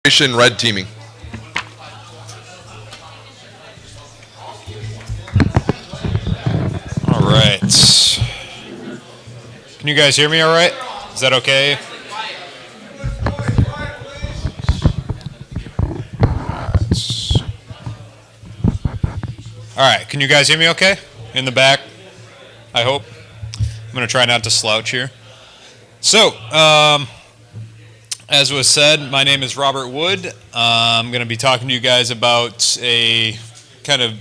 Red teaming. All right. Can you guys hear me all right? Is that okay? All right. Can you guys hear me okay? In the back, I hope. I'm going to try not to slouch here. So, as was said, my name is Robert Wood. I'm going to be talking to you guys about a kind of,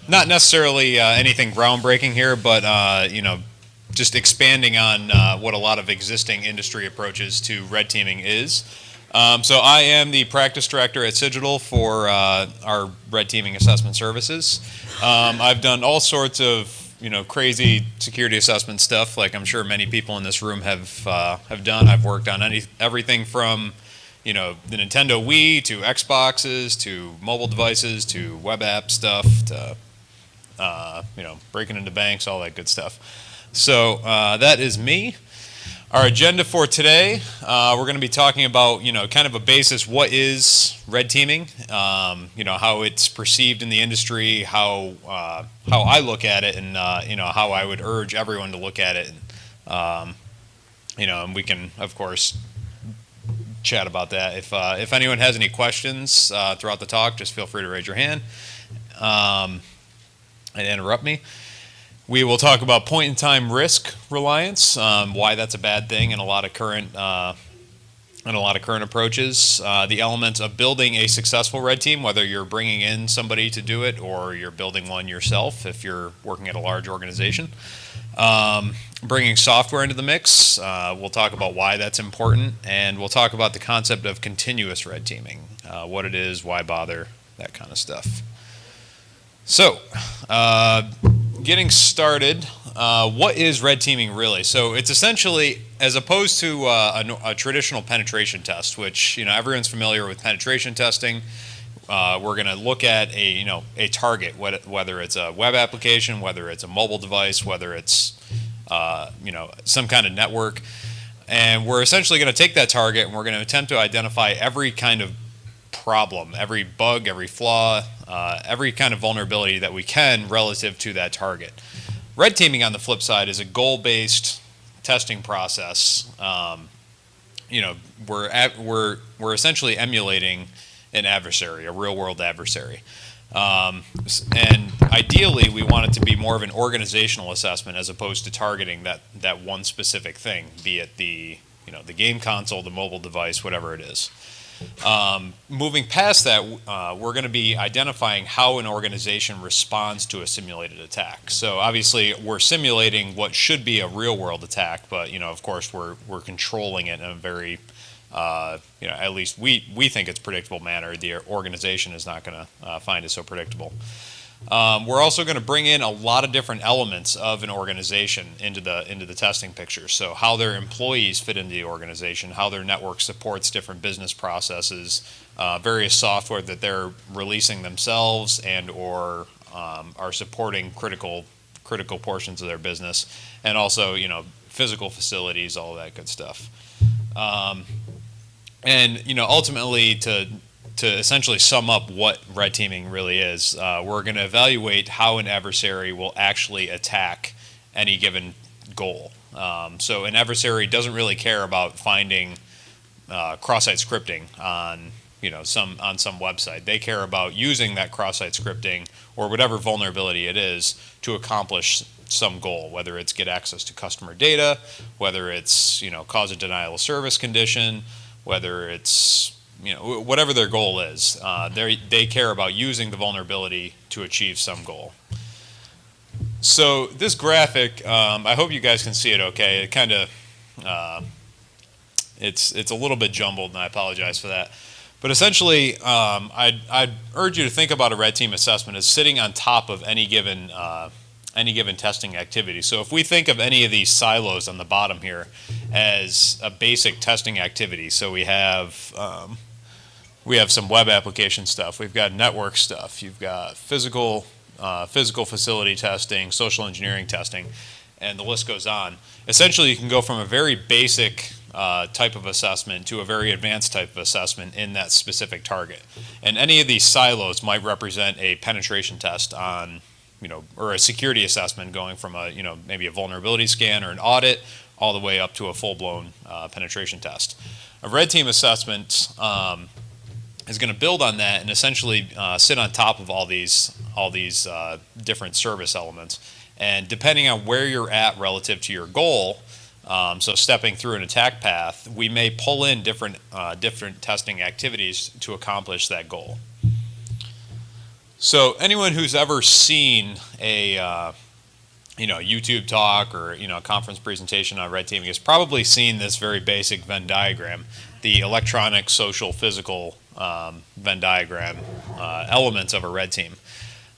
not necessarily anything groundbreaking here, but just expanding on what a lot of existing industry approaches to red teaming is. So I am the practice director at Cigital for our red teaming assessment services. I've done all sorts of crazy security assessment stuff, like I'm sure many people in this room have done. I've worked on everything from the Nintendo Wii to Xboxes to mobile devices to web app stuff to breaking into banks, all that good stuff. So that is me. Our agenda for today, we're going to be talking about kind of a basis. What is red teaming? How it's perceived in the industry, how I look at it, and how I would urge everyone to look at it. And we can of course chat about that. If anyone has any questions throughout the talk, just feel free to raise your hand and interrupt me. We will talk about point-in-time risk reliance, why that's a bad thing in a lot of current approaches. The elements of building a successful red team, whether you're bringing in somebody to do it or you're building one yourself if you're working at a large organization. Bringing software into the mix, we'll talk about why that's important, and we'll talk about the concept of continuous red teaming, what it is, why bother, that kind of stuff. So, getting started, what is red teaming really? So it's essentially, as opposed to a traditional penetration test, which everyone's familiar with penetration testing. We're going to look at a target, whether it's a web application, whether it's a mobile device, whether it's some kind of network, and we're essentially going to take that target and we're going to attempt to identify every kind of problem, every bug, every flaw, every kind of vulnerability that we can relative to that target. Red teaming, on the flip side, is a goal-based testing process. We're essentially emulating an adversary, a real-world adversary. And ideally, we want it to be more of an organizational assessment as opposed to targeting that one specific thing, be it the game console, the mobile device, whatever it is. Moving past that, we're going to be identifying how an organization responds to a simulated attack. So obviously, we're simulating what should be a real-world attack, but of course, we're controlling it in a very, at least we think it's predictable manner. The organization is not going to find it so predictable. We're also going to bring in a lot of different elements of an organization into the testing picture. So how their employees fit into the organization, how their network supports different business processes, various software that they're releasing themselves and or are supporting critical portions of their business, and also physical facilities, all that good stuff. And ultimately to essentially sum up what red teaming really is, we're going to evaluate how an adversary will actually attack any given goal. So an adversary doesn't really care about finding cross-site scripting on some website. They care about using that cross-site scripting or whatever vulnerability it is to accomplish some goal, whether it's get access to customer data, whether it's cause a denial of service condition, whether it's whatever their goal is. They care about using the vulnerability to achieve some goal. So this graphic, I hope you guys can see it okay. It kind of, it's a little bit jumbled, and I apologize for that. But essentially, I'd urge you to think about a red team assessment as sitting on top of any given testing activity. So if we think of any of these silos on the bottom here as a basic testing activity, so we have some web application stuff, we've got network stuff, you've got physical facility testing, social engineering testing, and the list goes on. Essentially, you can go from a very basic type of assessment to a very advanced type of assessment in that specific target. And any of these silos might represent a penetration test on, or a security assessment going from a, maybe a vulnerability scan or an audit all the way up to a full-blown penetration test. A red team assessment is going to build on that and essentially sit on top of all these different service elements. And depending on where you're at relative to your goal, so stepping through an attack path, we may pull in different testing activities to accomplish that goal. So anyone who's ever seen a YouTube talk or a conference presentation on red teaming has probably seen this very basic Venn diagram, the electronic, social, physical Venn diagram elements of a red team.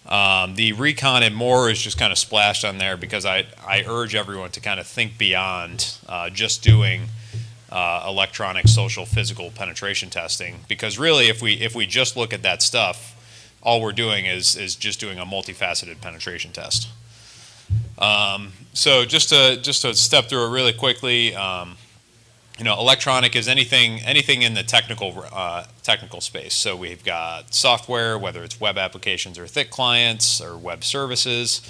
The recon and more is just kind of splashed on there because I urge everyone to kind of think beyond just doing electronic, social, physical penetration testing, because really if we just look at that stuff, all we're doing is just doing a multifaceted penetration test. So just to step through it really quickly, electronic is anything in the technical space. So we've got software, whether it's web applications or thick clients or web services.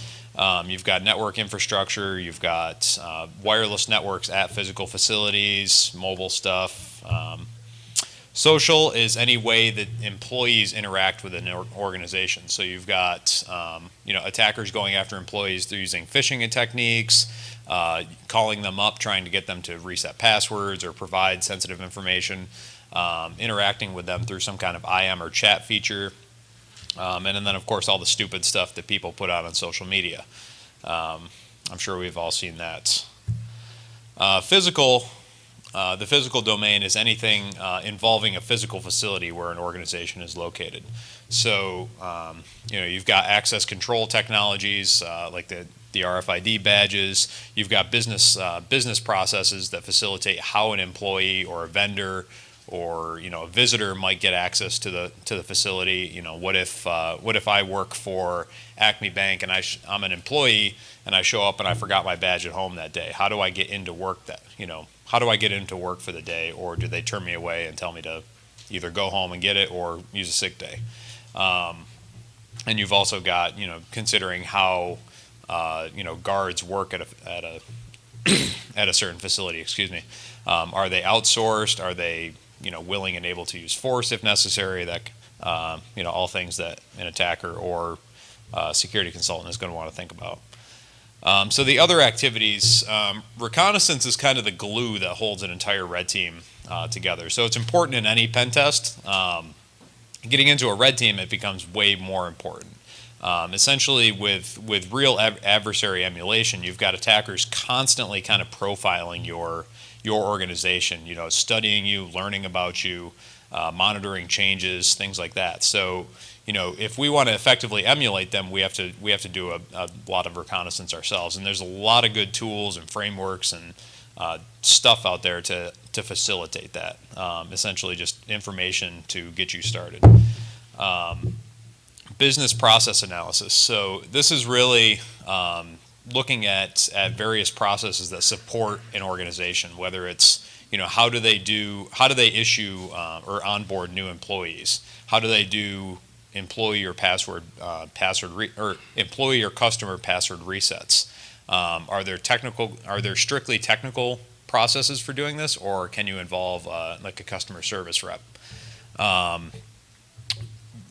You've got network infrastructure. You've got wireless networks at physical facilities, mobile stuff. Social is any way that employees interact with an organization. So you've got attackers going after employees through using phishing techniques, calling them up, trying to get them to reset passwords or provide sensitive information, interacting with them through some kind of IM or chat feature, and then of course all the stupid stuff that people put out on social media. I'm sure we've all seen that. The physical domain is anything involving a physical facility where an organization is located. So, you've got access control technologies like the RFID badges. You've got business processes that facilitate how an employee or a vendor or a visitor might get access to the facility. What if I work for Acme Bank and I'm an employee and I show up and I forgot my badge at home that day? How do I get into work How do I get into work for the day, or do they turn me away and tell me to either go home and get it or use a sick day? And you've also got, considering how, guards work at a certain facility. Excuse me. Are they outsourced? Are they, willing and able to use force if necessary? That, all things that an attacker or security consultant is going to want to think about. So the other activities, reconnaissance is kind of the glue that holds an entire red team together. So it's important in any pen test. Getting into a red team, it becomes way more important. Essentially, with real adversary emulation, you've got attackers constantly kind of profiling your organization. Studying you, learning about you, monitoring changes, things like that. So, if we want to effectively emulate them, we have to do a lot of reconnaissance ourselves. And there's a lot of good tools and frameworks and stuff out there to facilitate that. Essentially, just information to get you started. Business process analysis. So this is really looking at various processes that support an organization, whether it's how do they issue or onboard new employees? How do they do employee or employee or customer password resets? Are there strictly technical processes for doing this, or can you involve like a customer service rep?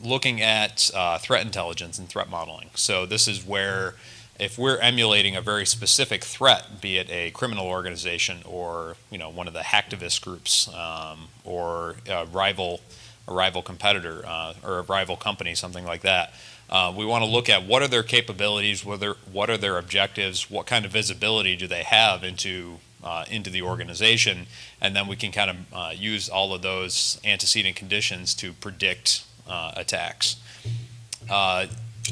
Looking at threat intelligence and threat modeling. So this is where, if we're emulating a very specific threat, be it a criminal organization or one of the hacktivist groups, or a rival competitor or a rival company, something like that, we want to look at what are their capabilities, what are their objectives, what kind of visibility do they have into the organization, and then we can kind of use all of those antecedent conditions to predict attacks.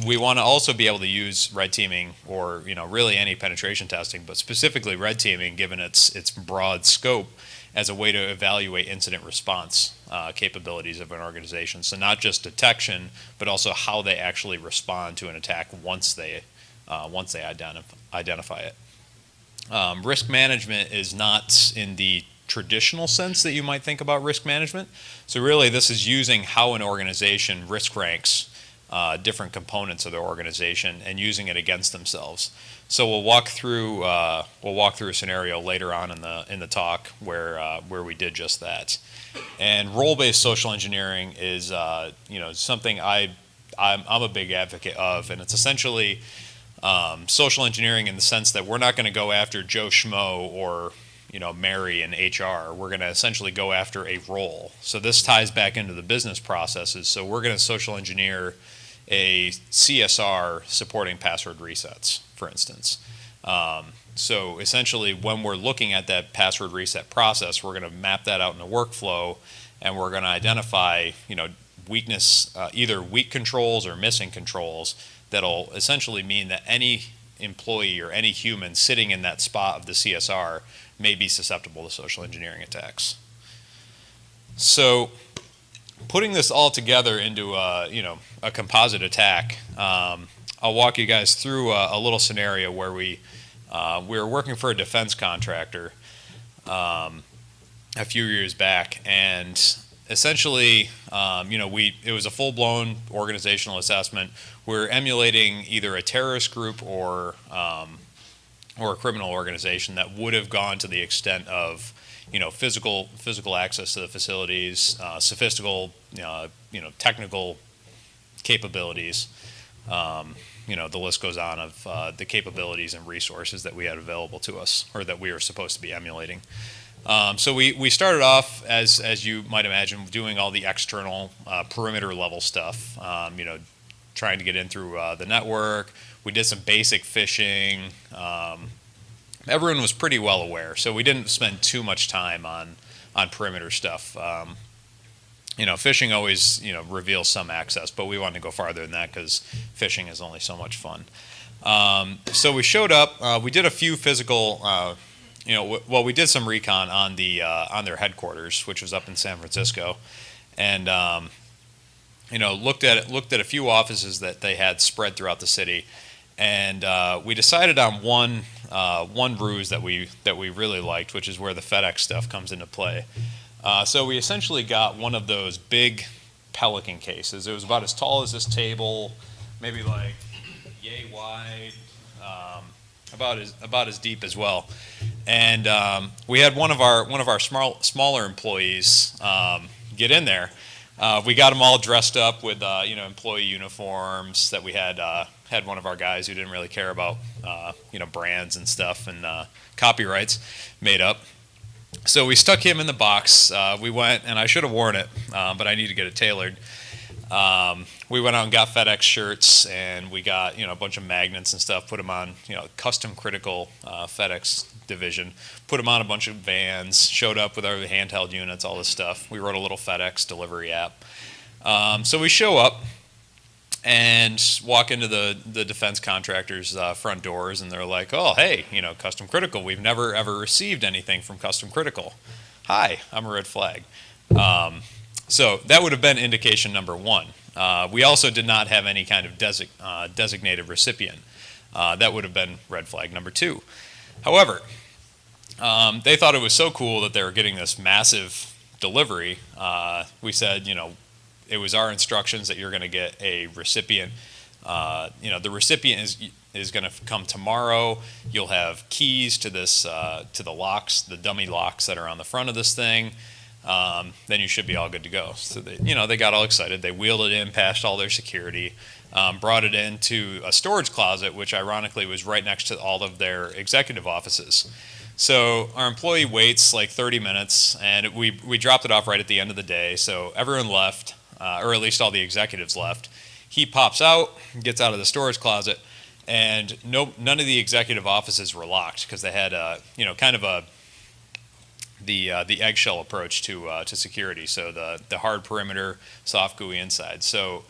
We want to also be able to use red teaming, or really any penetration testing, but specifically red teaming, given its broad scope, as a way to evaluate incident response capabilities of an organization. So not just detection, but also how they actually respond to an attack once they identify it. Risk management is not in the traditional sense that you might think about risk management. So really, this is using how an organization risk ranks different components of their organization and using it against themselves. So we'll walk through a scenario later on in the talk where we did just that. And role-based social engineering is something I'm a big advocate of, and it's essentially social engineering in the sense that we're not going to go after Joe Schmo or Mary in HR. We're going to essentially go after a role. So this ties back into the business processes. So we're going to social engineer a CSR supporting password resets, for instance. So essentially, when we're looking at that password reset process, we're going to map that out in a workflow, and we're going to identify, weakness, either weak controls or missing controls that'll essentially mean that any employee or any human sitting in that spot of the CSR may be susceptible to social engineering attacks. So putting this all together into a composite attack, I'll walk you guys through a little scenario where we were working for a defense contractor a few years back, and essentially, it was a full-blown organizational assessment. We're emulating either a terrorist group or a criminal organization that would have gone to the extent of physical access to the facilities, sophistical, technical capabilities. The list goes on of the capabilities and resources that we had available to us, or that we were supposed to be emulating. So we started off, as you might imagine, doing all the external perimeter level stuff, trying to get in through the network. We did some basic phishing. Everyone was pretty well aware, so we didn't spend too much time on perimeter stuff. Phishing always, reveals some access, but we wanted to go farther than that because phishing is only so much fun. So we showed up. We did a few physical, we did some recon on their headquarters, which was up in San Francisco, and looked at a few offices that they had spread throughout the city, and we decided on one ruse that we really liked, which is where the FedEx stuff comes into play. So we essentially got one of those big Pelican cases. It was about as tall as this table, maybe like yay wide, about as deep as well. And we had one of our smaller employees get in there. We got them all dressed up with employee uniforms that we had one of our guys who didn't really care about brands and stuff and copyrights made up. So we stuck him in the box. We went, and I should have worn it, but I need to get it tailored. We went out and got FedEx shirts, and we got a bunch of magnets and stuff. Put them on custom critical FedEx division. Put them on a bunch of vans. Showed up with our handheld units, all this stuff. We wrote a little FedEx delivery app. So we show up and walk into the defense contractor's front doors, and they're like, "Oh, hey, Custom Critical. We've never ever received anything from Custom Critical." Hi, I'm a red flag. So that would have been indication number one. We also did not have any kind of designated recipient. That would have been red flag number two. However, they thought it was so cool that they were getting this massive delivery. We said, it was our instructions that you're going to get a recipient. The recipient is going to come tomorrow. You'll have keys to this to the locks, the dummy locks that are on the front of this thing. Then you should be all good to go. So they got all excited. They wheeled it in, passed all their security, brought it into a storage closet, which ironically was right next to all of their executive offices. So our employee waits like 30 minutes, and we dropped it off right at the end of the day. So everyone left, or at least all the executives left. He pops out, gets out of the storage closet, and none of the executive offices were locked because they had the eggshell approach to security. So the hard perimeter, soft GUI inside. So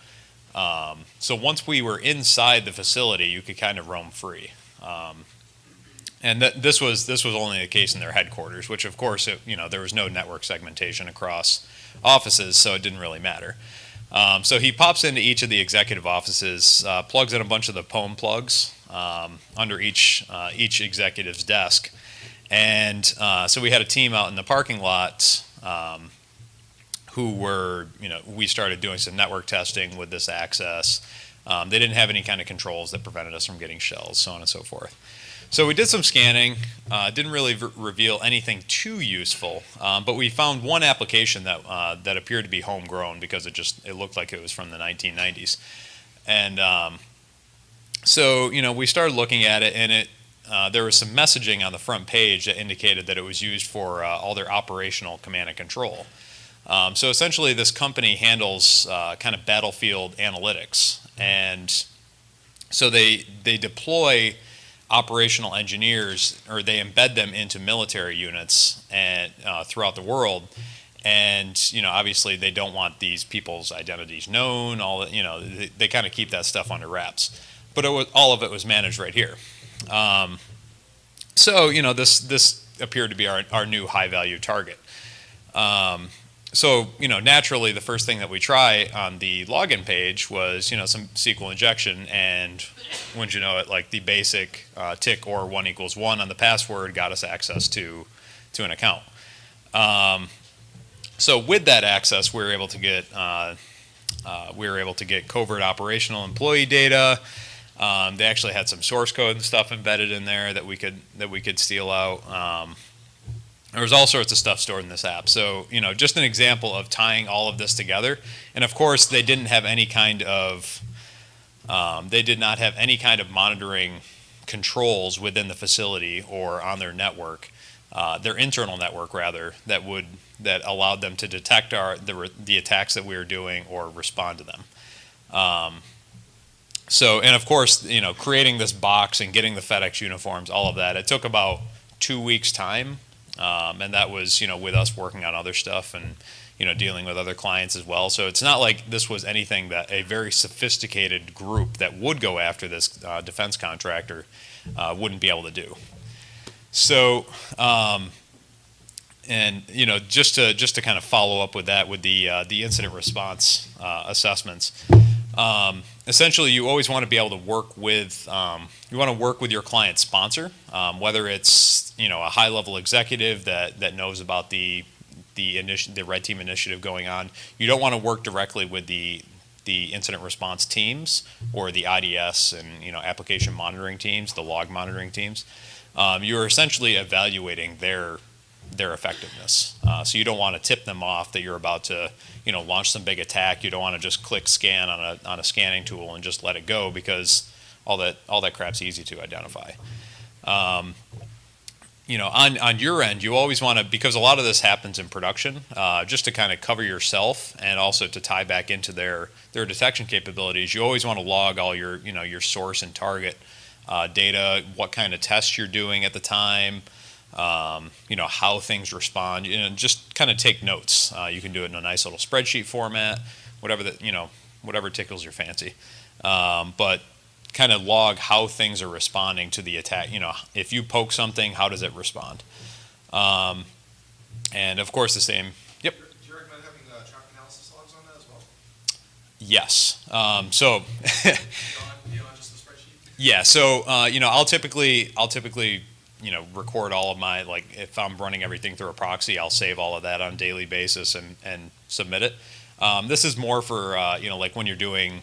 once we were inside the facility, you could kind of roam free. And this was only the case in their headquarters, which of course there was no network segmentation across offices, so it didn't really matter. So he pops into each of the executive offices, plugs in a bunch of the POEM plugs under each executive's desk, And so we had a team out in the parking lot who were, we started doing some network testing with this access. They didn't have any kind of controls that prevented us from getting shells, so on and so forth. So we did some scanning, didn't really reveal anything too useful, but we found one application that appeared to be homegrown because it looked like it was from the 1990s. And so we started looking at it, and there was some messaging on the front page that indicated that it was used for all their operational command and control. So essentially, this company handles kind of battlefield analytics, and so they deploy operational engineers, or they embed them into military units and throughout the world. And obviously they don't want these people's identities known. They kind of keep that stuff under wraps. But all of it was managed right here. So this appeared to be our new high value target. So naturally, the first thing that we try on the login page was some SQL injection, and wouldn't you know it, like the basic tick or 1 = 1 on the password got us access to an account. So with that access, we were able to get covert operational employee data. They actually had some source code and stuff embedded in there that we could steal out. There was all sorts of stuff stored in this app. So, just an example of tying all of this together. And of course, they didn't have any kind of, they did not have any kind of monitoring controls within the facility or on their network, their internal network rather, that allowed them to detect the attacks that we were doing or respond to them. So, and of course, creating this box and getting the FedEx uniforms, all of that, it took about 2 weeks' time. And that was, with us working on other stuff and, dealing with other clients as well. So it's not like this was anything that a very sophisticated group that would go after this defense contractor wouldn't be able to do. So, and just to kind of follow up with that, with the incident response assessments. Essentially, you always want to be able to work with your client sponsor, whether it's a high-level executive that knows about the red team initiative going on. You don't want to work directly with the incident response teams or the IDS and application monitoring teams, the log monitoring teams. You're essentially evaluating their effectiveness. So you don't want to tip them off that you're about to launch some big attack. You don't want to just click scan on a scanning tool and just let it go, because all that crap's easy to identify. On your end, you always want to, because a lot of this happens in production, just to kind of cover yourself and also to tie back into their detection capabilities. You always want to log all your your source and target data, what kind of tests you're doing at the time. How things respond, just kind of take notes. You can do it in a nice little spreadsheet format, whatever tickles your fancy. But kind of log how things are responding to the attack. If you poke something, how does it respond? And of course the same. Yep. Do you recommend having traffic analysis logs on that as well? Yes. So. Beyond just the spreadsheet? Yeah. So I'll typically record all of my, like, if I'm running everything through a proxy, I'll save all of that on a daily basis and submit it. This is more for, like when you're doing,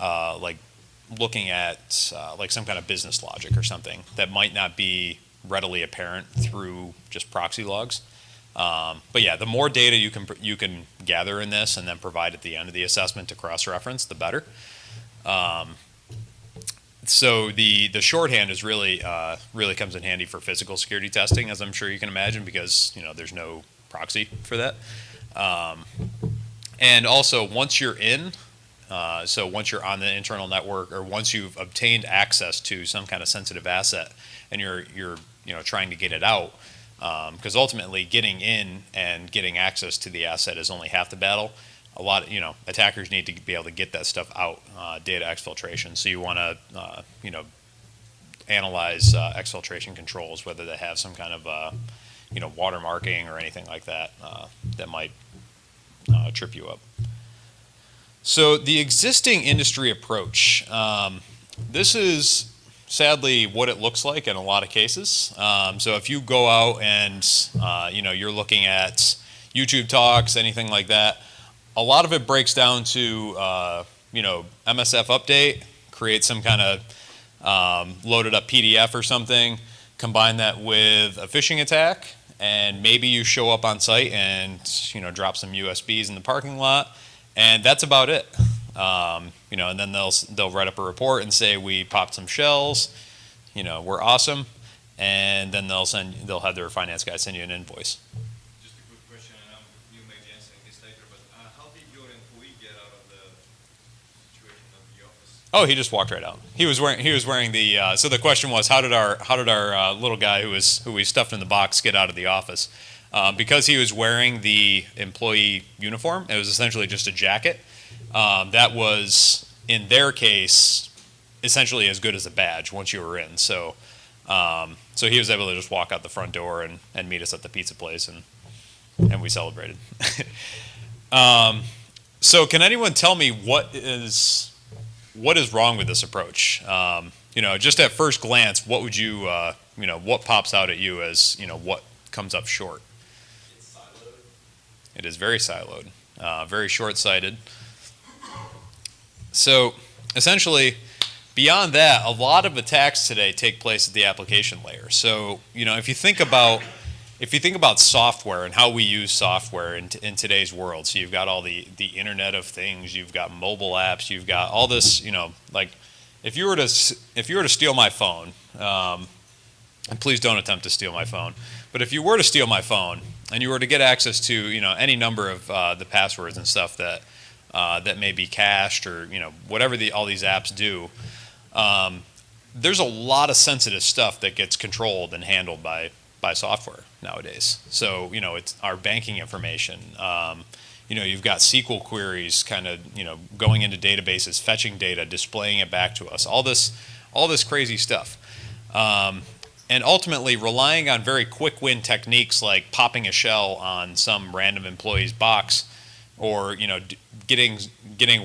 like looking at like some kind of business logic or something that might not be readily apparent through just proxy logs. But yeah, the more data you can gather in this and then provide at the end of the assessment to cross-reference, the better. So the shorthand is really comes in handy for physical security testing, as I'm sure you can imagine, because there's no proxy for that. And also once you're in, so once you're on the internal network, or once you've obtained access to some kind of sensitive asset, and you're trying to get it out, because ultimately getting in and getting access to the asset is only half the battle. A lot of, attackers need to be able to get that stuff out, data exfiltration. So you want to, analyze exfiltration controls, whether they have some kind of, watermarking or anything like that, that might trip you up. So the existing industry approach, this is sadly what it looks like in a lot of cases. So if you go out and you're looking at YouTube talks, anything like that, a lot of it breaks down to MSF update, create some kind of loaded up PDF or something, combine that with a phishing attack, and maybe you show up on site and drop some USBs in the parking lot, and that's about it. And then they'll write up a report and say we popped some shells, we're awesome, and then they'll have their finance guy send you an invoice. Just a quick question, and you may be answering this later, but how did your employee get out of the situation of the office? Oh, he just walked right out. He was wearing the. So the question was, how did our little guy who we stuffed in the box get out of the office? Because he was wearing the employee uniform. It was essentially just a jacket. That was, in their case, essentially as good as a badge once you were in. So he was able to just walk out the front door and meet us at the pizza place, and we celebrated. So can anyone tell me what is wrong with this approach? Just at first glance, what would you, what pops out at you as, what comes up short? It's siloed. It is very siloed, very short-sighted. So essentially, beyond that, a lot of attacks today take place at the application layer. So if you think about software and how we use software in today's world, so you've got all the Internet of Things, you've got mobile apps, you've got all this, like if you were to steal my phone, and please don't attempt to steal my phone, but if you were to steal my phone and you were to get access to any number of the passwords and stuff that may be cached or whatever all these apps do, there's a lot of sensitive stuff that gets controlled and handled by software nowadays. So it's our banking information. You've got SQL queries kind of going into databases, fetching data, displaying it back to us. All this crazy stuff. And ultimately relying on very quick win techniques like popping a shell on some random employee's box, or getting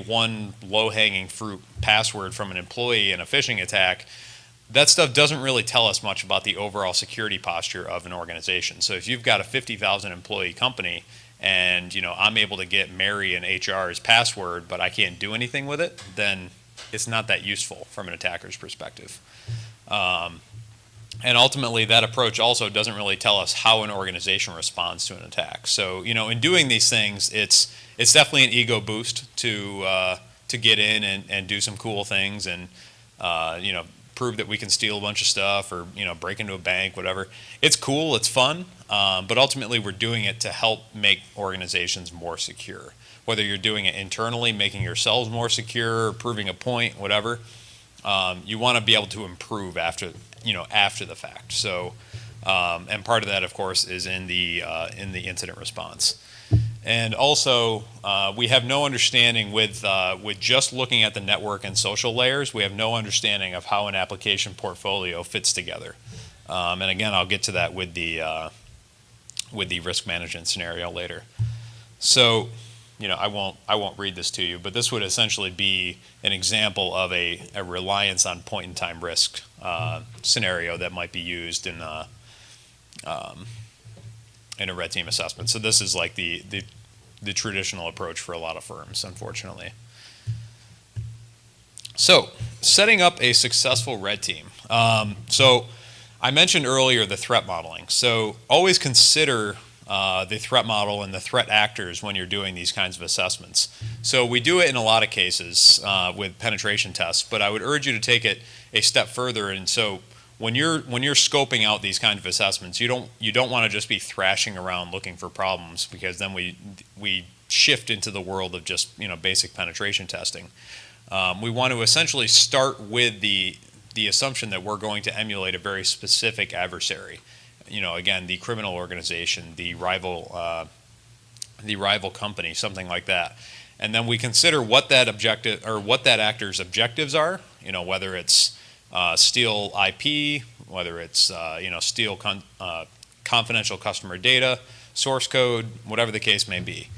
one low-hanging fruit password from an employee in a phishing attack. That stuff doesn't really tell us much about the overall security posture of an organization. So if you've got a 50,000 employee company and I'm able to get Mary in HR's password, but I can't do anything with it, then it's not that useful from an attacker's perspective. And ultimately, that approach also doesn't really tell us how an organization responds to an attack. So, in doing these things, it's definitely an ego boost to get in and do some cool things and prove that we can steal a bunch of stuff or break into a bank, whatever. It's cool, it's fun, but ultimately we're doing it to help make organizations more secure. Whether you're doing it internally, making yourselves more secure, proving a point, whatever. You want to be able to improve after the fact. So, and part of that, of course, is in the incident response. And also, we have no understanding with just looking at the network and social layers. We have no understanding of how an application portfolio fits together. And again, I'll get to that with the risk management scenario later. So, I won't read this to you, but this would essentially be an example of a reliance on point-in-time risk scenario that might be used in a red team assessment. So this is like the traditional approach for a lot of firms, unfortunately. So setting up a successful red team. So I mentioned earlier the threat modeling. So always consider the threat model and the threat actors when you're doing these kinds of assessments. So we do it in a lot of cases with penetration tests, but I would urge you to take it a step further. And so when you're scoping out these kinds of assessments, you don't want to just be thrashing around looking for problems, because then we shift into the world of just basic penetration testing. We want to essentially start with the assumption that we're going to emulate a very specific adversary. Again, the criminal organization, the rival company, something like that. And then we consider what that objective or what that actor's objectives are. Whether it's steal IP, whether it's steal confidential customer data, source code, whatever the case may be.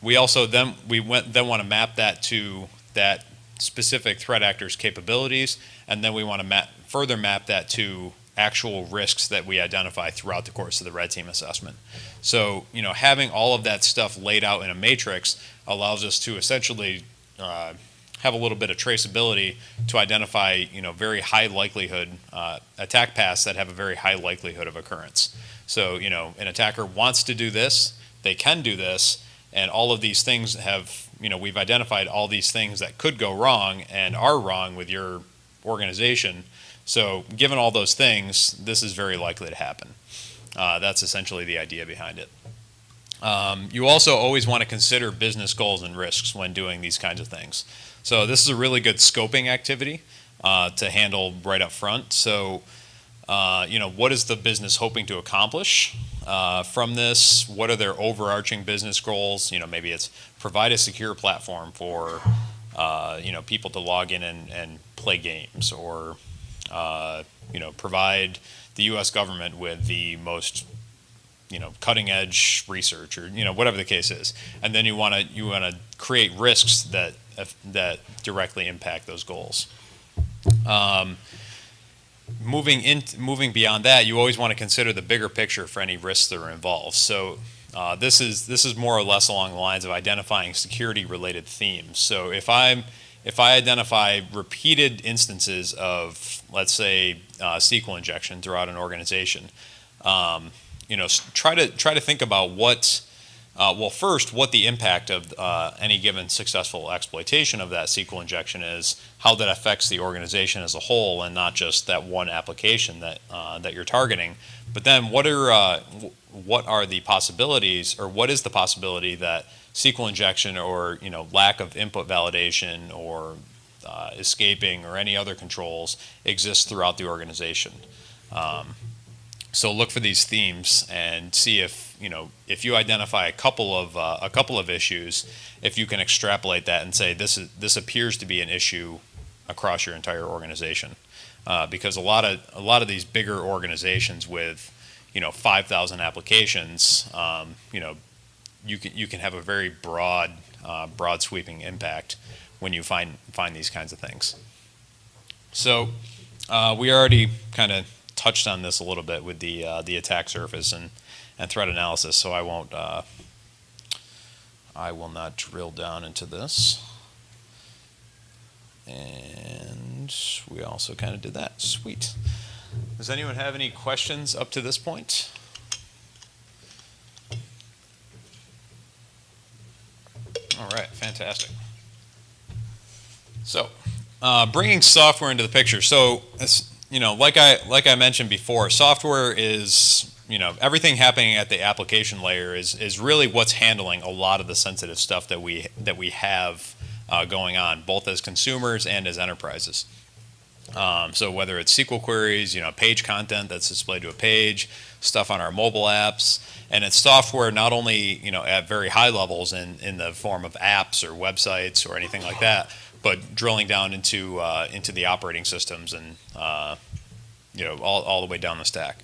We also want to map that to that specific threat actor's capabilities, and then we want to further map that to actual risks that we identify throughout the course of the red team assessment. So, having all of that stuff laid out in a matrix allows us to essentially have a little bit of traceability to identify, very high likelihood attack paths that have a very high likelihood of occurrence. So, an attacker wants to do this, they can do this, and all of these things have, we've identified all these things that could go wrong and are wrong with your organization. So given all those things, this is very likely to happen. That's essentially the idea behind it. You also always want to consider business goals and risks when doing these kinds of things. So this is a really good scoping activity to handle right up front. So, what is the business hoping to accomplish from this? What are their overarching business goals? Maybe it's provide a secure platform for, people to log in and play games, or, provide the U.S. government with the most, cutting edge research, or, whatever the case is. And then you want to create risks that directly impact those goals. Moving beyond that, you always want to consider the bigger picture for any risks that are involved. So this is more or less along the lines of identifying security-related themes. So if I identify repeated instances of, let's say, SQL injection throughout an organization, try to think about what the impact of any given successful exploitation of that SQL injection is, how that affects the organization as a whole, and not just that one application that you're targeting. But then what are the possibilities, or what is the possibility that SQL injection, or lack of input validation, or escaping, or any other controls exists throughout the organization? So look for these themes and see if you identify a couple of issues, if you can extrapolate that and say this appears to be an issue across your entire organization, because a lot of these bigger organizations with 5,000 applications, you can have a very broad sweeping impact when you find these kinds of things. So we already kind of touched on this a little bit with the attack surface and threat analysis, so I will not drill down into this. And we also kind of did that. Sweet. Does anyone have any questions up to this point? All right, fantastic. So, bringing software into the picture. So, like I mentioned before, software is, everything happening at the application layer is really what's handling a lot of the sensitive stuff that we have going on, both as consumers and as enterprises. So whether it's SQL queries, page content that's displayed to a page, stuff on our mobile apps, and it's software not only at very high levels in the form of apps or websites or anything like that, but drilling down into the operating systems and all the way down the stack.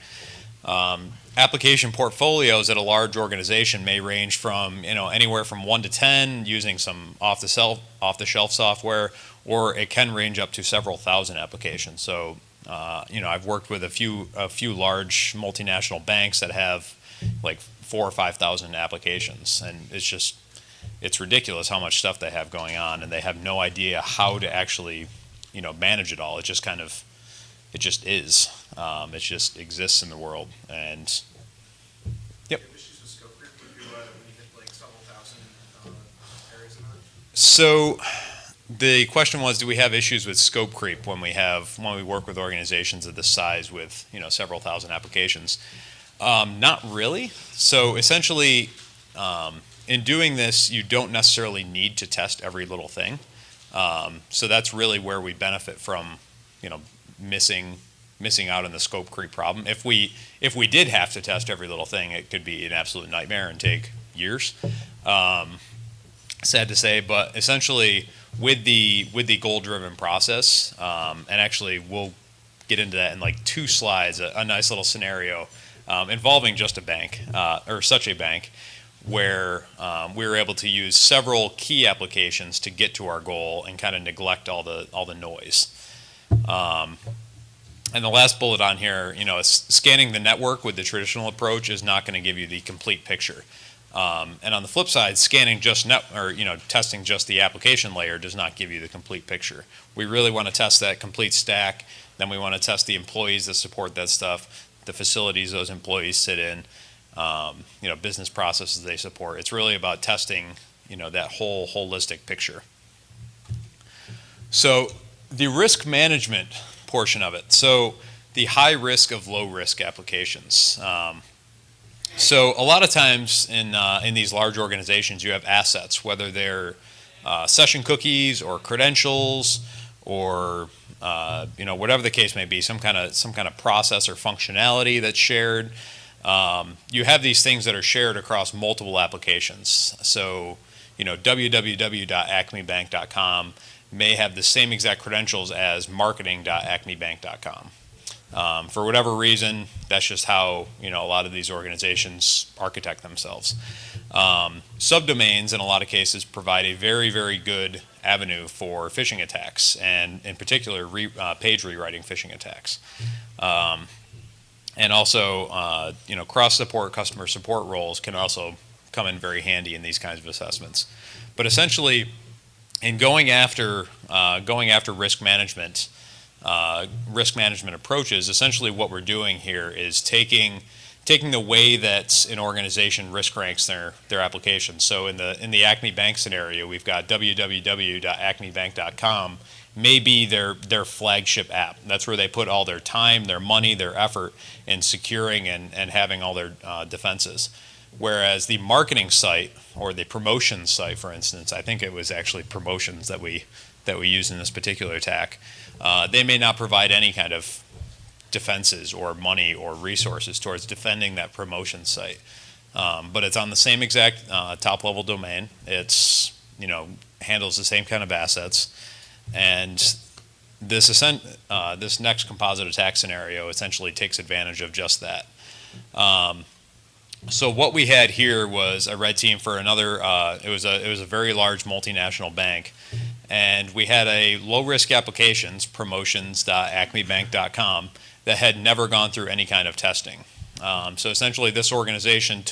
Application portfolios at a large organization may range from anywhere from 1 to 10 using some off-the-shelf software, or it can range up to several thousand applications. So I've worked with a few large multinational banks that have like 4,000 or 5,000 applications, and it's ridiculous how much stuff they have going on, and they have no idea how to actually manage it all. It just is. It just exists in the world, and yep. Do you have issues with scope creep when you hit like several thousand areas in that? So the question was, do we have issues with scope creep when we work with organizations of this size with several thousand applications? Not really. So essentially, in doing this, you don't necessarily need to test every little thing. So that's really where we benefit from missing out on the scope creep problem. If we did have to test every little thing, it could be an absolute nightmare and take years. Sad to say, but essentially with the goal-driven process, and actually we'll get into that in like 2 slides, a nice little scenario involving just a bank, or such a bank, where we were able to use several key applications to get to our goal and kind of neglect all the noise. And the last bullet on here, scanning the network with the traditional approach is not going to give you the complete picture. And on the flip side, scanning just testing just the application layer does not give you the complete picture. We really want to test that complete stack. Then we want to test the employees that support that stuff, the facilities those employees sit in, business processes they support. It's really about testing, that whole holistic picture. So the risk management portion of it. So the high risk of low risk applications. So a lot of times in these large organizations, you have assets, whether they're session cookies or credentials or whatever the case may be, some kind of process or functionality that's shared. You have these things that are shared across multiple applications. So www.acmebank.com may have the same exact credentials as marketing.acmebank.com. For whatever reason, that's just how a lot of these organizations architect themselves. Subdomains in a lot of cases provide a very, very good avenue for phishing attacks, and in particular page rewriting phishing attacks. And also cross-support customer support roles can also come in very handy in these kinds of assessments. But essentially, in going after risk management approaches, essentially what we're doing here is taking the way that an organization risk ranks their applications. So in the Acme Bank scenario, we've got www.acmebank.com may be their flagship app. That's where they put all their time, their money, their effort in securing and having all their defenses. Whereas the marketing site or the promotion site, for instance, I think it was actually promotions that we used in this particular attack. They may not provide any kind of defenses or money or resources towards defending that promotion site. But it's on the same exact top-level domain. It's, handles the same kind of assets. And this next composite attack scenario essentially takes advantage of just that. So what we had here was a red team for another, it was a very large multinational bank. And we had a low-risk applications, promotions.acmebank.com, that had never gone through any kind of testing. So essentially this organization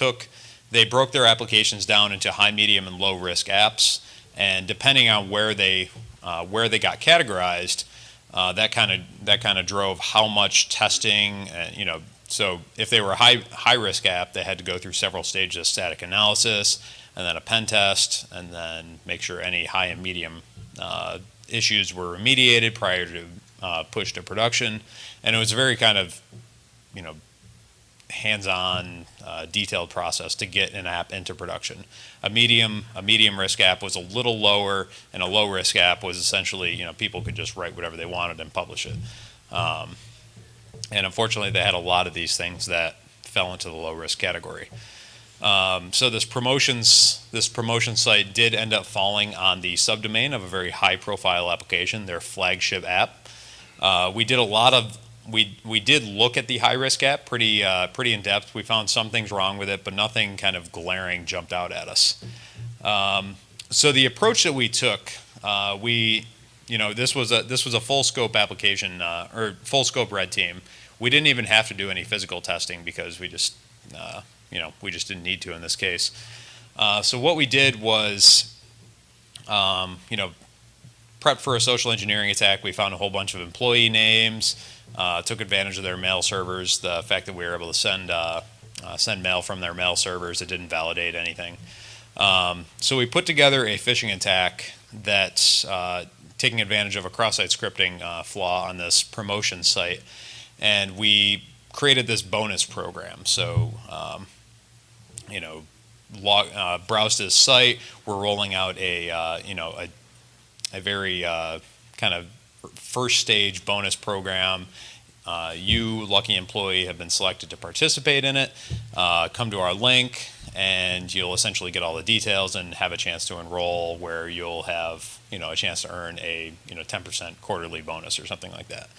they broke their applications down into high, medium, and low-risk apps. And depending on where they got categorized, that kind of drove how much testing. So if they were a high risk app, they had to go through several stages of static analysis, and then a pen test, and then make sure any high and medium issues were remediated prior to push to production. And it was a very kind of hands-on, detailed process to get an app into production. A medium risk app was a little lower, and a low risk app was essentially people could just write whatever they wanted and publish it. And unfortunately, they had a lot of these things that fell into the low risk category. So this promotion site did end up falling on the subdomain of a very high profile application, their flagship app. We did look at the high risk app pretty in depth. We found some things wrong with it, but nothing kind of glaring jumped out at us. So the approach that we took, this was a full scope application or full scope red team. We didn't even have to do any physical testing because we just didn't need to in this case. So what we did was, prep for a social engineering attack. We found a whole bunch of employee names, took advantage of their mail servers. The fact that we were able to send mail from their mail servers, it didn't validate anything. So we put together a phishing attack that's taking advantage of a cross-site scripting flaw on this promotion site, and we created this bonus program. So, browse this site. We're rolling out a very kind of first stage bonus program. you, lucky employee, have been selected to participate in it. Come to our link, and you'll essentially get all the details and have a chance to enroll, where you'll have a chance to earn a 10% quarterly bonus or something like that.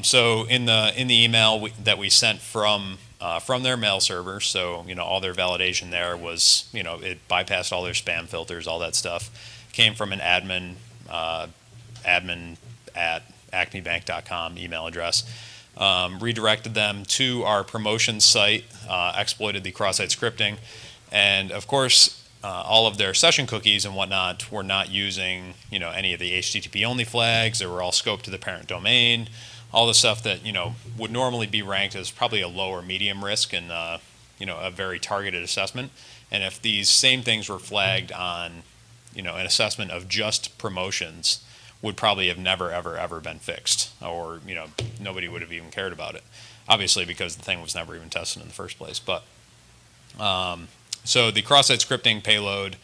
So in the email that we sent from their mail server, so all their validation there was it bypassed all their spam filters, all that stuff came from an admin at acmebank.com email address. Redirected them to our promotions site, exploited the cross-site scripting, and of course all of their session cookies and whatnot were not using any of the HTTP only flags. They were all scoped to the parent domain, all the stuff that would normally be ranked as probably a low or medium risk in a very targeted assessment. And if these same things were flagged on an assessment of just promotions, would probably have never ever been fixed, or nobody would have even cared about it, obviously, because the thing was never even tested in the first place. But so the cross-site scripting payload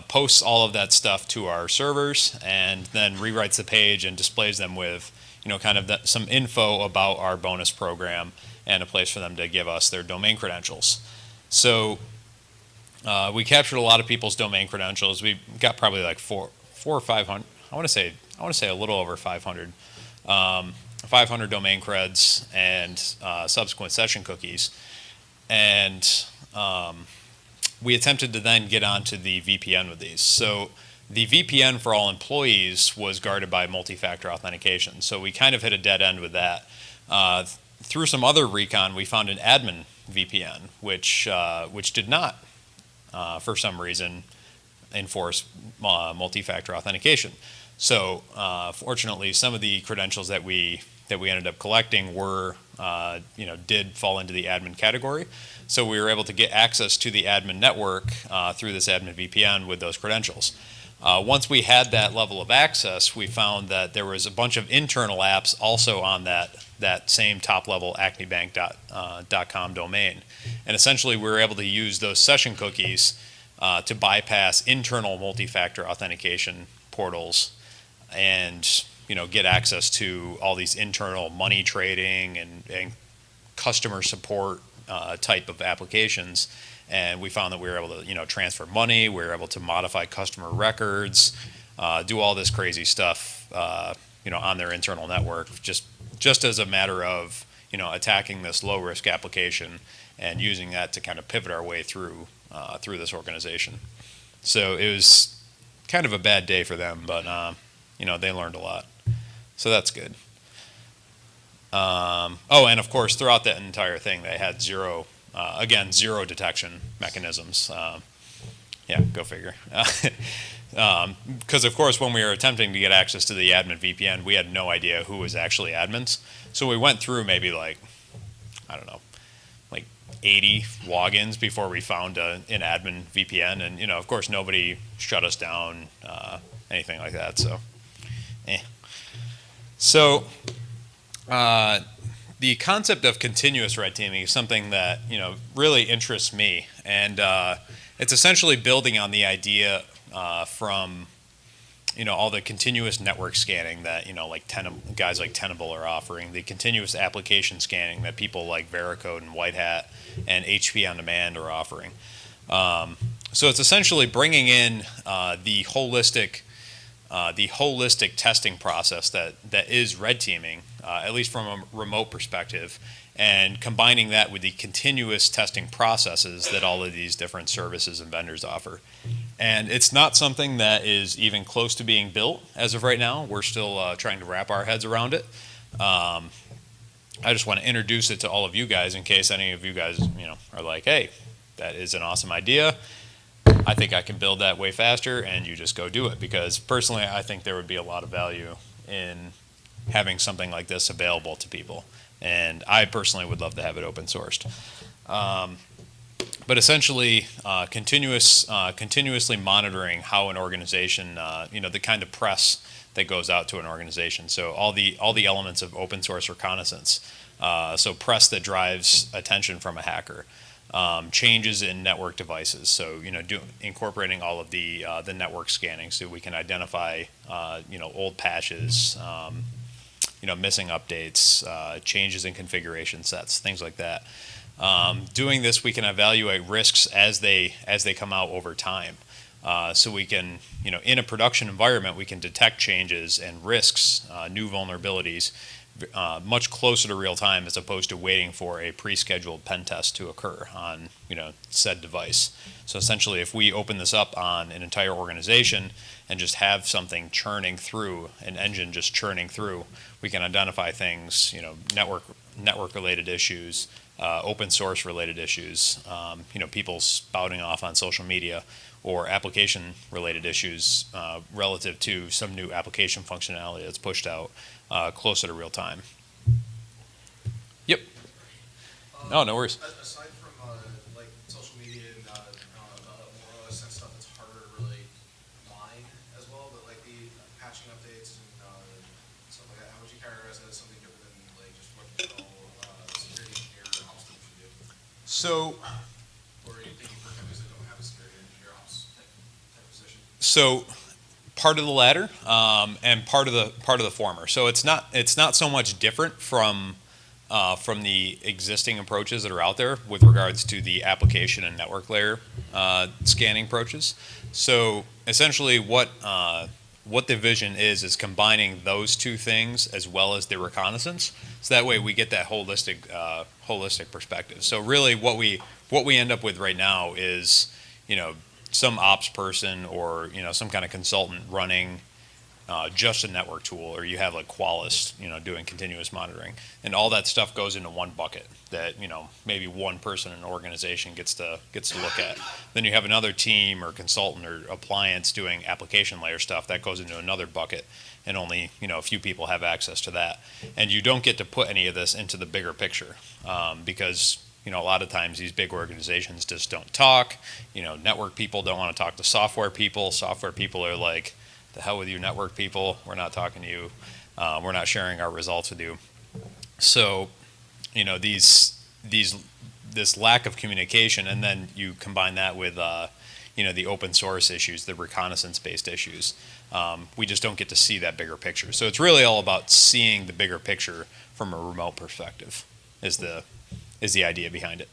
posts all of that stuff to our servers, and then rewrites the page and displays them with kind of some info about our bonus program, and a place for them to give us their domain credentials. So we captured a lot of people's domain credentials. We got probably like four or 500. I want to say a little over 500 domain creds and subsequent session cookies, and we attempted to then get onto the VPN with these. So the VPN for all employees was guarded by multi-factor authentication. So we kind of hit a dead end with that. Through some other recon, we found an admin VPN, which did not, for some reason, enforce multi-factor authentication. So fortunately, some of the credentials that we ended up collecting were did fall into the admin category. So we were able to get access to the admin network through this admin VPN with those credentials. Once we had that level of access, we found that there was a bunch of internal apps also on that same top-level acmebank.com domain. And essentially, we were able to use those session cookies to bypass internal multi-factor authentication portals and get access to all these internal money trading and customer support type of applications. And we found that we were able to transfer money, we were able to modify customer records, do all this crazy stuff on their internal network, just as a matter of attacking this low risk application and using that to kind of pivot our way through this organization. So it was kind of a bad day for them, but they learned a lot, so that's good. And of course, throughout that entire thing, they had zero detection mechanisms. Go figure. Because of course, when we were attempting to get access to the admin VPN, we had no idea who was actually admins. So we went through maybe like 80 logins before we found an admin VPN, and of course, nobody shut us down, anything like that. So, the concept of continuous red teaming is something that really interests me, and it's essentially building on the idea from all the continuous network scanning that guys like Tenable are offering, the continuous application scanning that people like Veracode and White Hat and HP on Demand are offering. So it's essentially bringing in the holistic testing process that is red teaming, at least from a remote perspective, and combining that with the continuous testing processes that all of these different services and vendors offer. And it's not something that is even close to being built as of right now. We're still trying to wrap our heads around it. I just want to introduce it to all of you guys in case any of you guys are like, hey, that is an awesome idea. I think I can build that way faster, and you just go do it. Because personally, I think there would be a lot of value in having something like this available to people. And I personally would love to have it open sourced. But essentially, continuously monitoring how an organization, the kind of press that goes out to an organization. So all the elements of open source reconnaissance. So press that drives attention from a hacker. Changes in network devices. So incorporating all of the network scanning, so we can identify old patches, missing updates, changes in configuration sets, things like that. Doing this, we can evaluate risks as they come out over time. So we can, in a production environment, we can detect changes and risks, new vulnerabilities, much closer to real time as opposed to waiting for a pre-scheduled pen test to occur on, said device. So essentially, if we open this up on an entire organization and just have something churning through, an engine just churning through, we can identify things, network related issues, open source related issues, people spouting off on social media, or application related issues relative to some new application functionality that's pushed out closer to real time. Yep. No, no worries. Aside from like social media and more sense stuff that's harder to really mine as well, but like the patching updates and stuff like that, how would you characterize that as something different than like just what you call security engineer or ops team should do? So, Or are you thinking for companies that don't have a security engineer ops type position? so part of the latter and part of the former. So it's not so much different from the existing approaches that are out there with regards to the application and network layer scanning approaches. So essentially, what the vision is combining those two things as well as the reconnaissance. So that way we get that holistic perspective. So really, what we end up with right now is some ops person or some kind of consultant running just a network tool, or you have like Qualys doing continuous monitoring, and all that stuff goes into one bucket that maybe one person in an organization gets to look at. Then you have another team or consultant or appliance doing application layer stuff that goes into another bucket, and only a few people have access to that. And you don't get to put any of this into the bigger picture because a lot of times these big organizations just don't talk. Network people don't want to talk to software people. Software people are like, the hell with you, network people. We're not talking to you. We're not sharing our results with you. So, this lack of communication, and then you combine that with, the open source issues, the reconnaissance-based issues. We just don't get to see that bigger picture. So it's really all about seeing the bigger picture from a remote perspective. Is the idea behind it.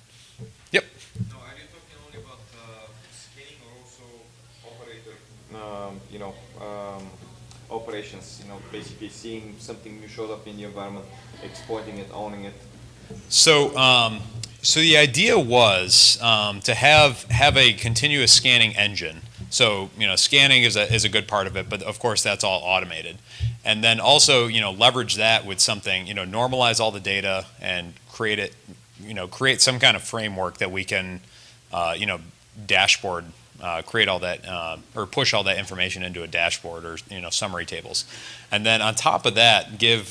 Yep. No, are you talking only about scanning or also operator, operations, basically seeing something new showed up in the environment, exploiting it, owning it? So the idea was to have a continuous scanning engine. So scanning is a good part of it, but of course that's all automated. And then also leverage that with something, normalize all the data and create some kind of framework that we can dashboard, create all that or push all that information into a dashboard or summary tables. And then on top of that, give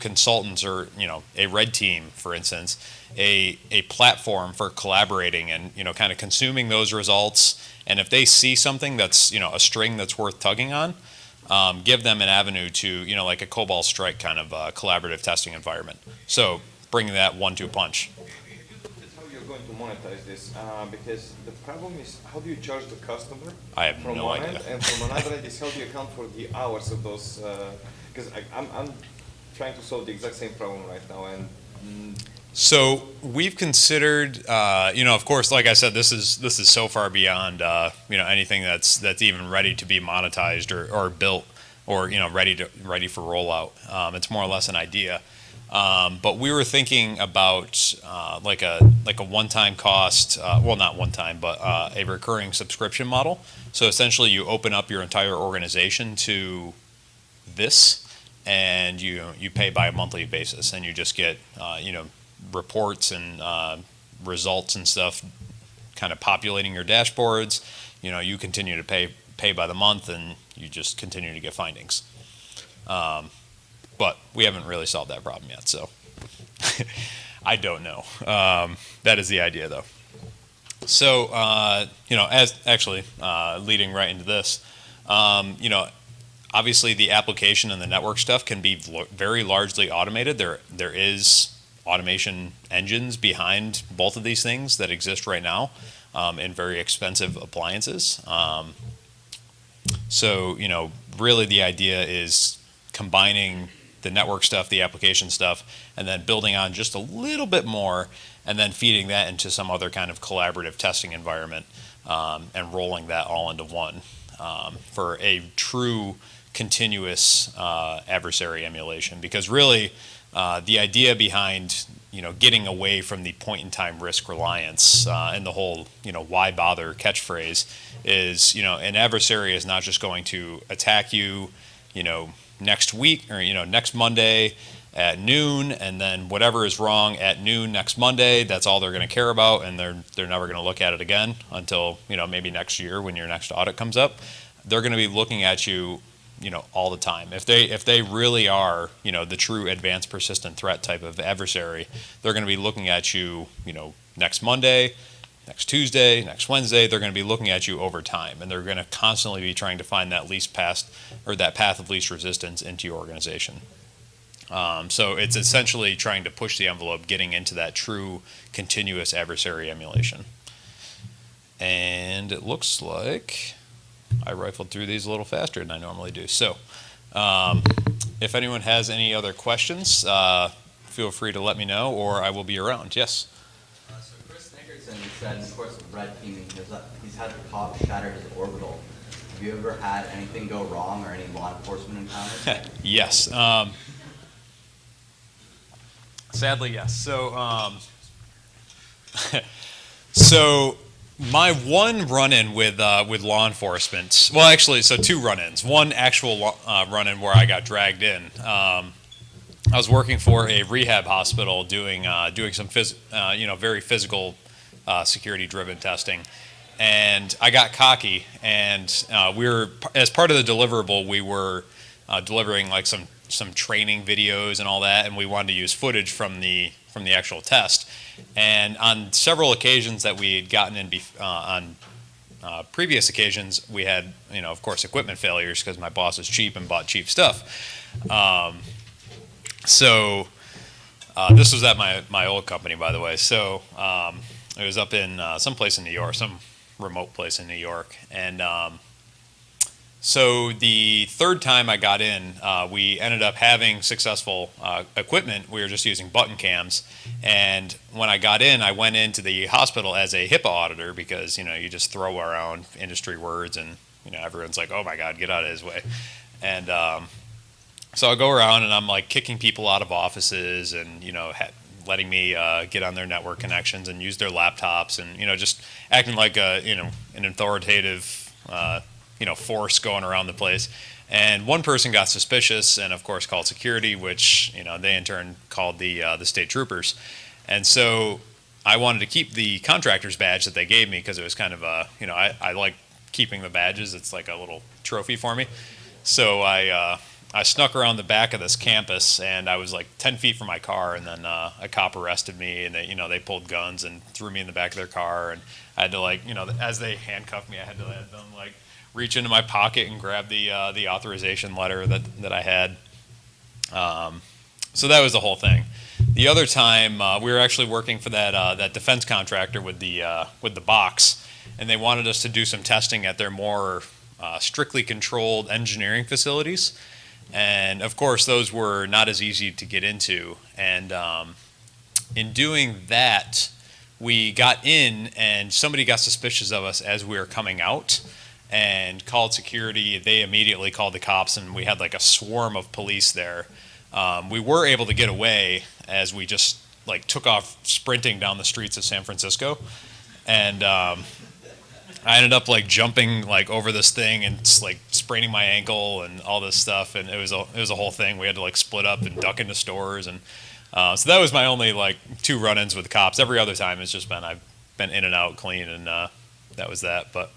consultants or a red team, for instance, a platform for collaborating and kind of consuming those results. And if they see something that's a string that's worth tugging on, give them an avenue to like a Cobalt Strike kind of collaborative testing environment. So bringing that 1-2 punch. Have you looked at how you're going to monetize this? Because the problem is, how do you charge the customer? I have from no one idea. end, and from another end is how do you account for the hours of those? Because I'm trying to solve the exact same problem right now, and So we've considered, of course, like I said, this is so far beyond, anything that's even ready to be monetized or built or ready for rollout. It's more or less an idea. But we were thinking about like a one-time cost, well, not one time, but a recurring subscription model. So essentially, you open up your entire organization to this, and you pay by a monthly basis, and you just get reports and results and stuff, kind of populating your dashboards. You continue to pay by the month, and you just continue to get findings. But we haven't really solved that problem yet, so I don't know. That is the idea, though. So, as actually leading right into this, obviously the application and the network stuff can be very largely automated. There is automation engines behind both of these things that exist right now in very expensive appliances. So, really the idea is combining the network stuff, the application stuff, and then building on just a little bit more, and then feeding that into some other kind of collaborative testing environment, and rolling that all into one for a true continuous adversary emulation. Because really, the idea behind getting away from the point-in-time risk reliance and the whole why bother catchphrase is an adversary is not just going to attack you next week or next Monday at noon, and then whatever is wrong at noon next Monday, that's all they're going to care about, and they're never going to look at it again until maybe next year when your next audit comes up. They're going to be looking at you all the time. If they really are, the true advanced persistent threat type of adversary, they're going to be looking at you, next Monday, next Tuesday, next Wednesday. They're going to be looking at you over time, and they're going to constantly be trying to find that that path of least resistance into your organization. So it's essentially trying to push the envelope, getting into that true continuous adversary emulation. And it looks like I rifled through these a little faster than I normally do. So if anyone has any other questions, feel free to let me know, or I will be around. Yes? So Chris Nickerson said in the course of red teaming, he's had the cop shatter his orbital. Have you ever had anything go wrong or any law enforcement encounters? Yes. Sadly, yes. So my one run-in with law enforcement, well, actually, so two run-ins. One actual run-in where I got dragged in. I was working for a rehab hospital doing some very physical security-driven testing, and I got cocky. And we were, as part of the deliverable, we were delivering like some training videos and all that, and we wanted to use footage from the actual test. And on several occasions that we had gotten in on previous occasions, we had, of course, equipment failures because my boss is cheap and bought cheap stuff. So this was at my old company, by the way. So it was up in some place in New York, some remote place in New York. And so the third time I got in, we ended up having successful equipment. We were just using button cams. And when I got in, I went into the hospital as a HIPAA auditor because, you just throw around industry words and, everyone's like, oh my God, get out of his way. And so I go around and I'm like kicking people out of offices and, letting me get on their network connections and use their laptops and, just acting like an authoritative, force going around the place. And one person got suspicious and of course called security, which, they in turn called the state troopers. And so I wanted to keep the contractor's badge that they gave me because it was kind of I like keeping the badges. It's like a little trophy for me. So I snuck around the back of this campus and I was like 10 feet from my car, and then a cop arrested me, and they pulled guns and threw me in the back of their car, and I had to as they handcuffed me, I had to let them reach into my pocket and grab the authorization letter that I had. So that was the whole thing. The other time we were actually working for that defense contractor with the box, and they wanted us to do some testing at their more strictly controlled engineering facilities, and of course those were not as easy to get into. And in doing that, we got in, and somebody got suspicious of us as we were coming out, and called security. They immediately called the cops, and we had like a swarm of police there. We were able to get away as we just took off sprinting down the streets of San Francisco, and I ended up jumping over this thing and spraining my ankle and all this stuff, and it was a whole thing. We had to split up and duck into stores, and so that was my only two run-ins with cops. Every other time it's just been I've been in and out clean, and that was that. But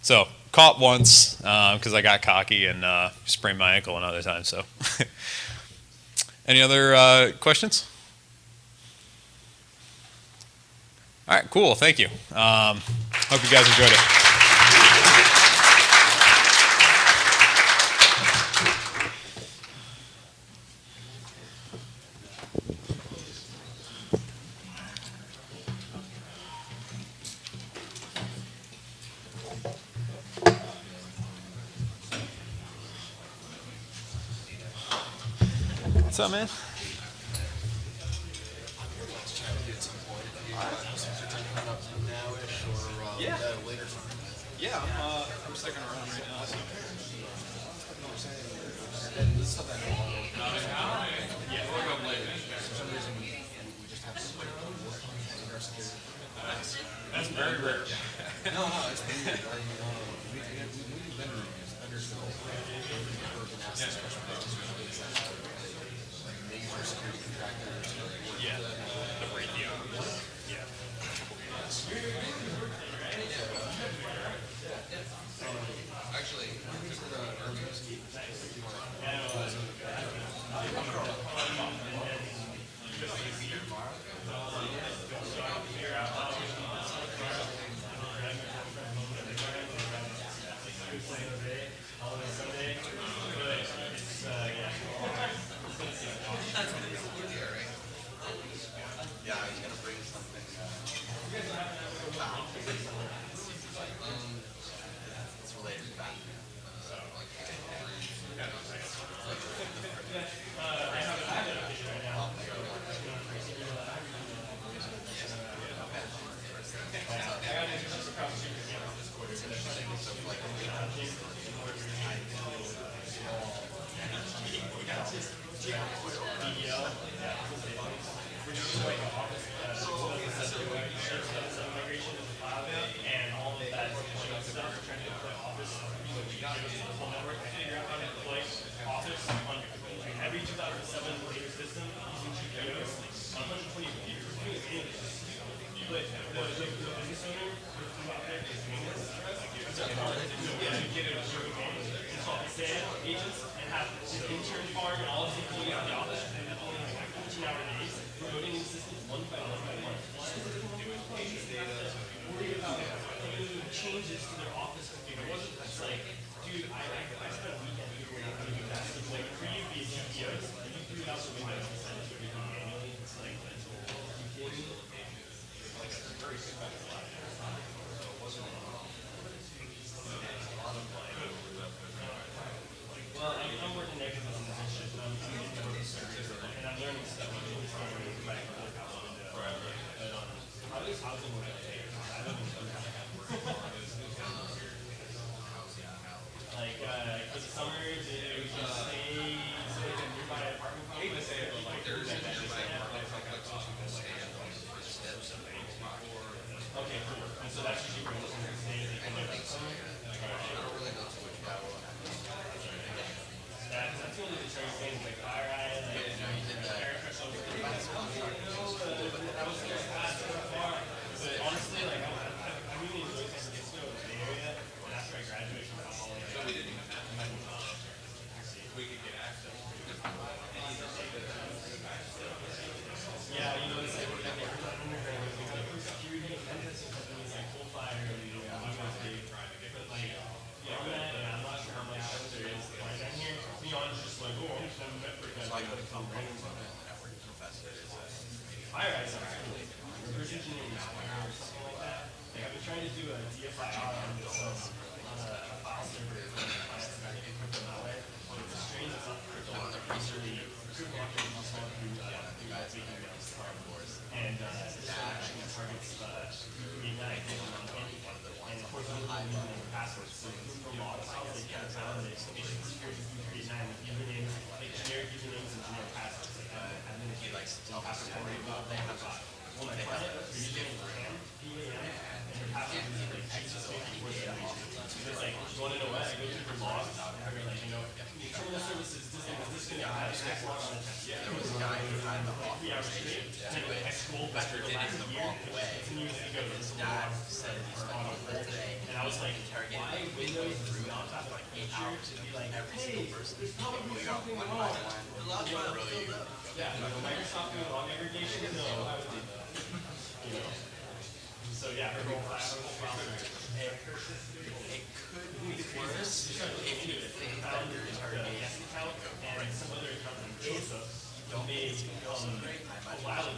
so caught once because I got cocky and sprained my ankle another time. So any other questions? All right, cool. Thank you. Hope you guys enjoyed it. What's up, man? Now-ish or Yeah. later time. Yeah, I'm sticking around right now. So. And this stuff that for some reason we just have to wait in our security. That's very rare. No, it's weird. We do vendors go and ask this question about like major security contractors. Yeah, the radio. Yeah. Actually, just Yeah, he's gonna bring something. It's related to that.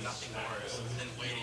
Nothing more than waiting.